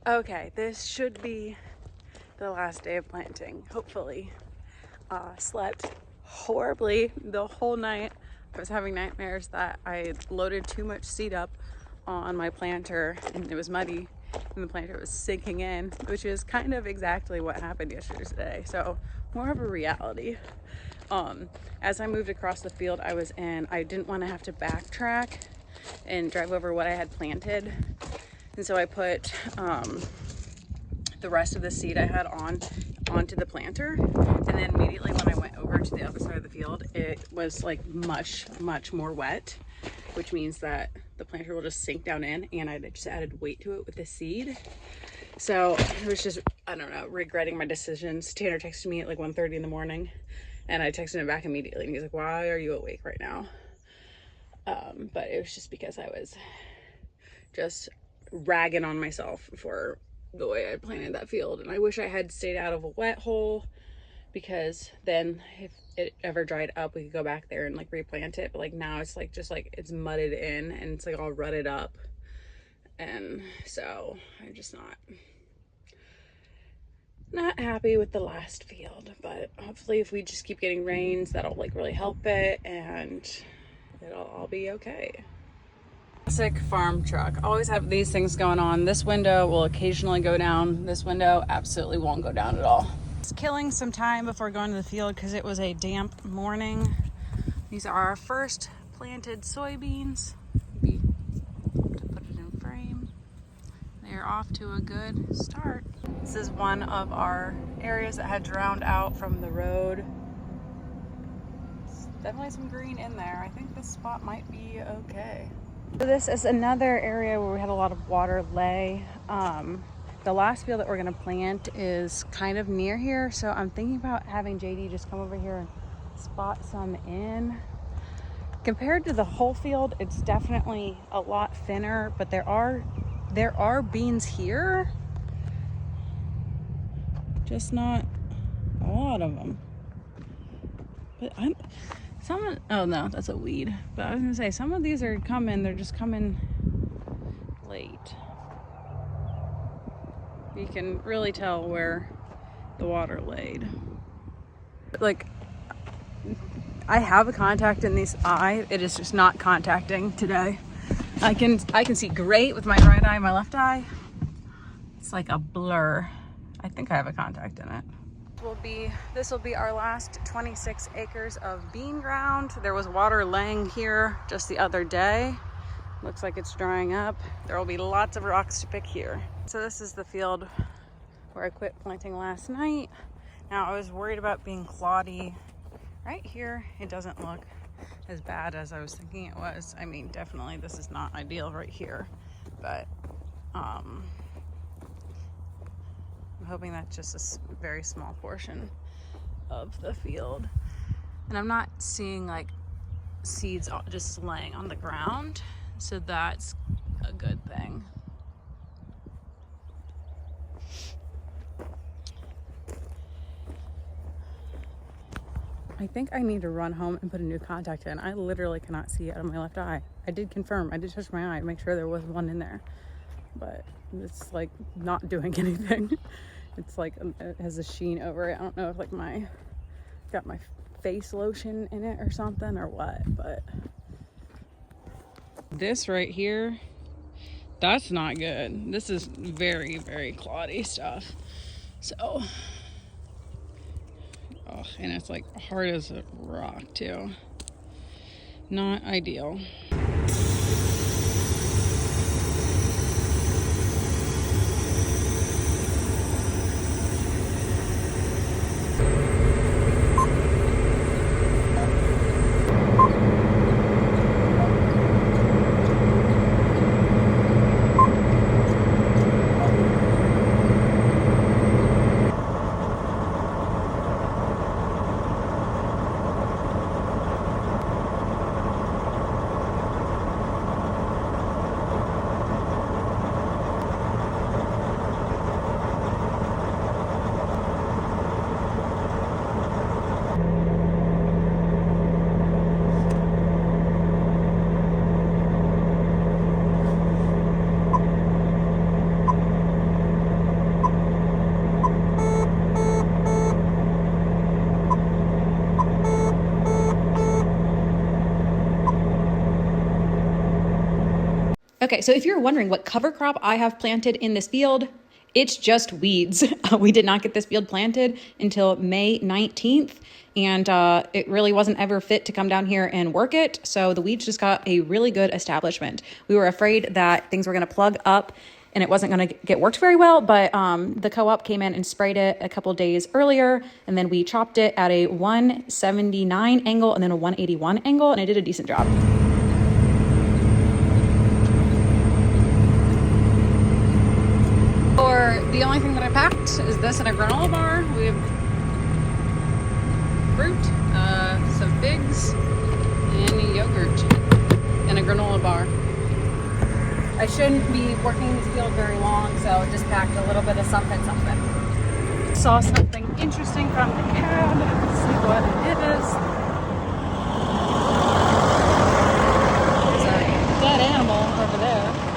Okay, this should be the last day of planting, hopefully. Slept horribly the whole night. I was having nightmares that I loaded too much seed up on my planter and it was muddy and the planter was sinking in, which is kind of exactly what happened yesterday. So more of a reality. As I moved across the field I didn't want to have to backtrack and drive over what I had planted. And so I put the rest of the seed I had onto the planter, and then immediately when I went over to the other side of the field, it was like much more wet, which means that the planter will just sink down in, and I just added weight to it with the seed. So it was just, I don't know, regretting my decisions. Tanner texted me at like 1:30 in the morning, and I texted him back immediately, and he's like, why are you awake right now? But it was just because I was just ragging on myself for the way I planted that field, and I wish I had stayed out of a wet hole, because then if it ever dried up we could go back there and like replant it. But like now it's like just like it's mudded in and it's like all rutted up, and so I'm just not happy with the last field. But hopefully if we just keep getting rains, that'll like really help it and it'll all be okay. Classic farm truck. Always have these things going on. This window will occasionally go down. This window absolutely won't go down at all. It's killing some time before going to the field because it was a damp morning. These are our first planted soybeans. Maybe to put it in frame. They're off to a good start. This is one of our areas that had drowned out from the road. There's definitely some green in there. I think this spot might be okay. So this is another area where we had a lot of water lay. The last field that we're gonna plant is kind of near here, so I'm thinking about having JD just come over here and spot some in. Compared to the whole field, it's definitely a lot thinner, but there are beans here, just not a lot of them. But oh no, that's a weed. But I was gonna say, some of these are coming, they're just coming late. You can really tell where the water laid. Like, I have a contact in this eye, it is just not contacting today. I can see great with my right eye. My left eye, it's like a blur. I think I have a contact in it. This will be our last 26 acres of bean ground. There was water laying here just the other day. Looks like it's drying up. There will be lots of rocks to pick here. So this is the field where I quit planting last night. Now I was worried about being cloddy. Right here, it doesn't look as bad as I was thinking it was. I mean, definitely this is not ideal right here, but I'm hoping that's just a very small portion of the field. And I'm not seeing like seeds just laying on the ground, so that's a good thing. I think I need to run home and put a new contact in. I literally cannot see out of my left eye. I did confirm, I did touch my eye to make sure there was one in there, but it's like not doing anything. It's like it has a sheen over it. I don't know if like got my face lotion in it or something or what, but this right here, that's not good. This is very, very cloddy stuff. So, oh, and it's like hard as a rock too. Not ideal. Okay, so if you're wondering what cover crop I have planted in this field, it's just weeds. We did not get this field planted until May 19th, and it really wasn't ever fit to come down here and work it. So the weeds just got a really good establishment. We were afraid that things were going to plug up and it wasn't going to get worked very well, but the co-op came in and sprayed it a couple days earlier, and then we chopped it at a 179 angle and then a 181 angle, and it did a decent job. The only thing that I packed is this and a granola bar. We have fruit, some figs, and yogurt, and a granola bar. I shouldn't be working this field very long, so just packed a little bit of something. Saw something interesting from the cab. Let's see what it is. There's a dead animal over there.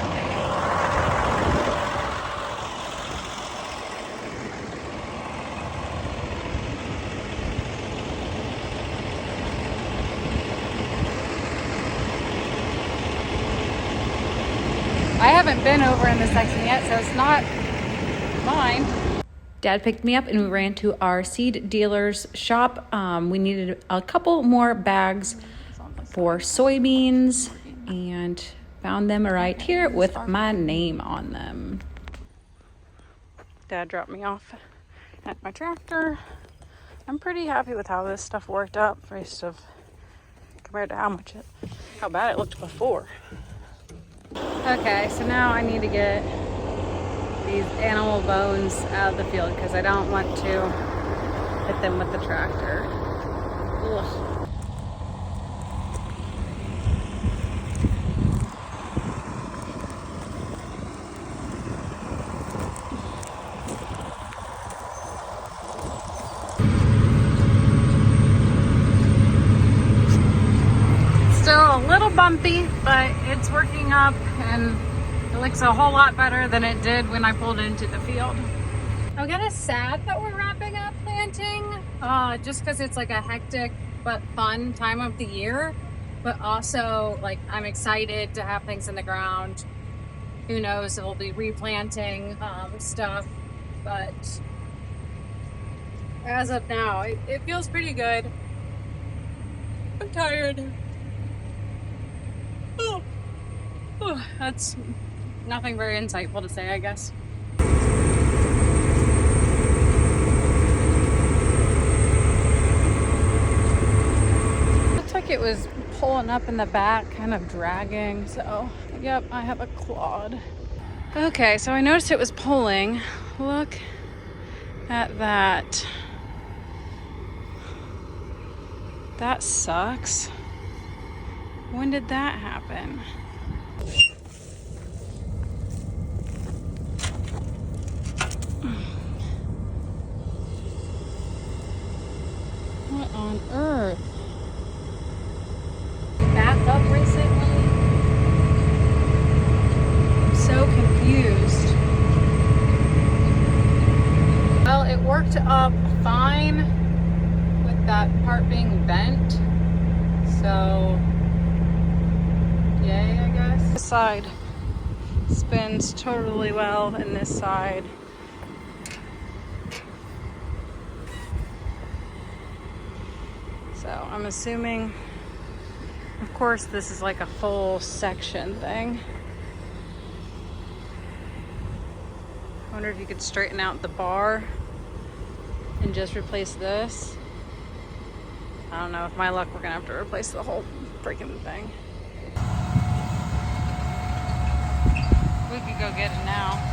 I haven't been over in this section yet, so it's not mine. Dad picked me up and we ran to our seed dealer's shop. We needed a couple more bags for soybeans and found them right here with my name on them. Dad dropped me off at my tractor. I'm pretty happy with how this stuff worked out compared to how bad it looked before. Okay, so now I need to get these animal bones out of the field because I don't want to hit them with the tractor. Ugh. Still a little bumpy, but it's working up and it looks a whole lot better than it did when I pulled into the field. I'm kind of sad that we're wrapping up planting, just because it's like a hectic but fun time of the year, but also like I'm excited to have things in the ground. Who knows, we'll be replanting stuff, but as of now, it feels pretty good. I'm tired. Oh, that's nothing very insightful to say, I guess. Looks like it was pulling up in the back, kind of dragging, so yep, I have a clod. Okay, so I noticed it was pulling. Look at that. That sucks. When did that happen? What on earth? Back up recently? I'm so confused. Well, it worked up fine with that part being bent. So, yay, I guess. This side spins totally well, and this side so I'm assuming, of course, this is like a full section thing. I wonder if you could straighten out the bar and just replace this. I don't know. With my luck, we're gonna have to replace the whole freaking thing. We could go get it now.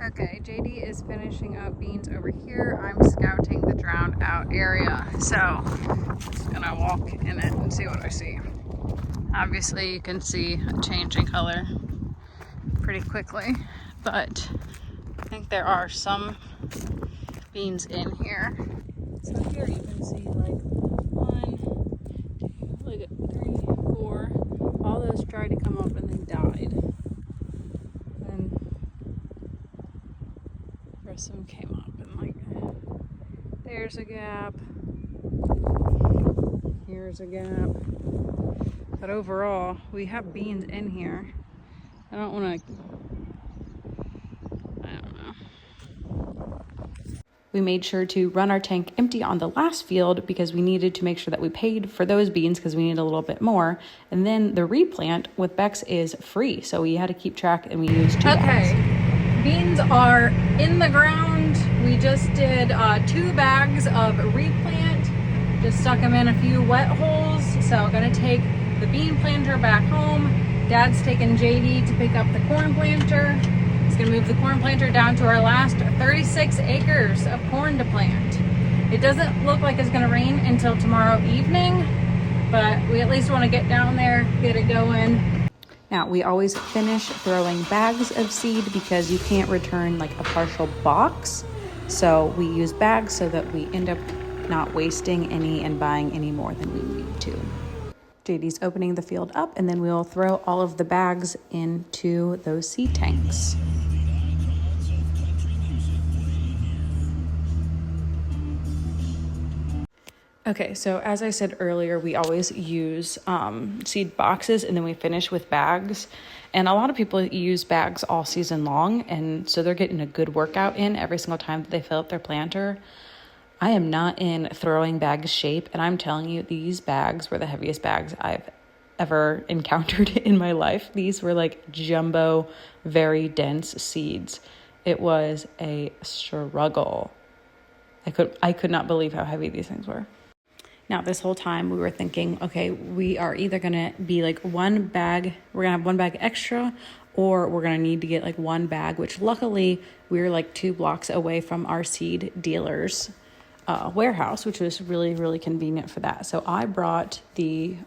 Okay, JD is finishing up beans over here. I'm scouting the drowned out area. So I'm just gonna walk in it and see what I see. Obviously you can see a change in color pretty quickly, but I think there are some beans in here. So here you can see like 1, 2, look at 3, 4. All those tried to come up and then died. And the rest of them came up and like, there's a gap. here's a gap. But overall, we have beans in here. I don't want to, I don't know. We made sure to run our tank empty on the last field because we needed to make sure that we paid for those beans because we need a little bit more. And then the replant with Bex is free. So we had to keep track and we used 2 bags. Okay, beans are in the ground. We just did 2 bags of replant. Just stuck them in a few wet holes. So I'm gonna take the bean planter back home. Dad's taking JD to pick up the corn planter. He's gonna move the corn planter down to our last 36 acres of corn to plant. It doesn't look like it's gonna rain until tomorrow evening, but we at least wanna get down there, get it going. Now, we always finish throwing bags of seed because you can't return like a partial box. So we use bags so that we end up not wasting any and buying any more than we need to. JD's opening the field up and then we'll throw all of the bags into those seed tanks. Okay, so as I said earlier, we always use seed boxes and then we finish with bags. And a lot of people use bags all season long, and so they're getting a good workout in every single time that they fill up their planter. I am not in throwing bag shape, and I'm telling you, these bags were the heaviest bags I've ever encountered in my life. These were like jumbo, very dense seeds. It was a struggle. I could not believe how heavy these things were. Now, this whole time we were thinking, okay, we are either going to be like we're going to have 1 bag extra, or we're going to need to get like 1 bag, which luckily we're like 2 blocks away from our seed dealer's warehouse, which was really, really convenient for that. So I brought the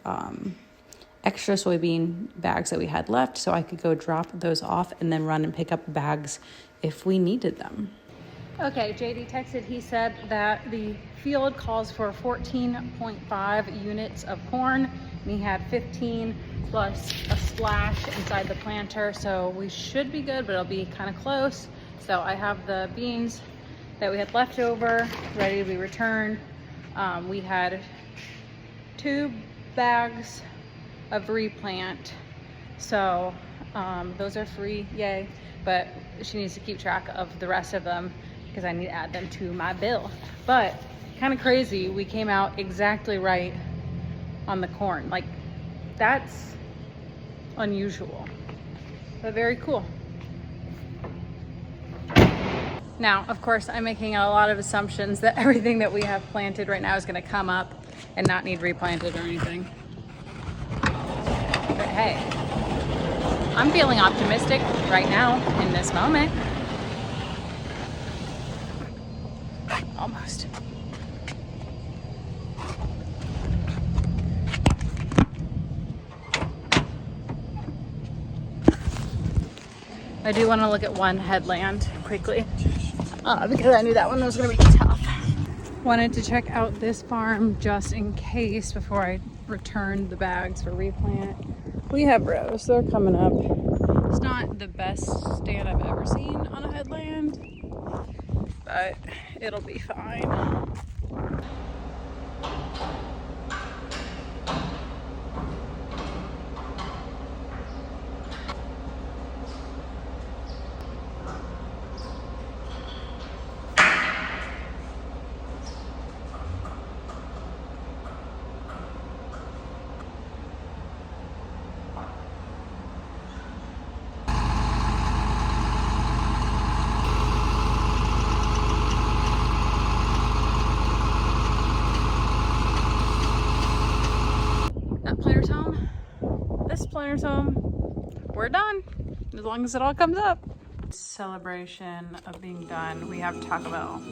extra soybean bags that we had left so I could go drop those off and then run and pick up bags if we needed them. Okay, JD texted, he said that the field calls for 14.5 units of corn, and he had 15 plus a splash inside the planter, so we should be good, but it'll be kind of close. So I have the beans that we had left over ready to be returned. We had 2 bags of replant, so those are free, yay, but she needs to keep track of the rest of them because I need to add them to my bill. But kind of crazy, we came out exactly right on the corn. Like, that's unusual, but very cool. Now, of course, I'm making a lot of assumptions that everything that we have planted right now is going to come up and not need replanted or anything. But hey, I'm feeling optimistic right now in this moment. Almost. I do want to look at one headland quickly because I knew that one was going to be tough. Wanted to check out this farm just in case before I return the bags for replant. We have rows, they're coming up. It's not the best stand I've ever seen on a headland, but it'll be fine. That planter's home. This planter's home. We're done, as long as it all comes up. Celebration of being done. We have Taco Bell.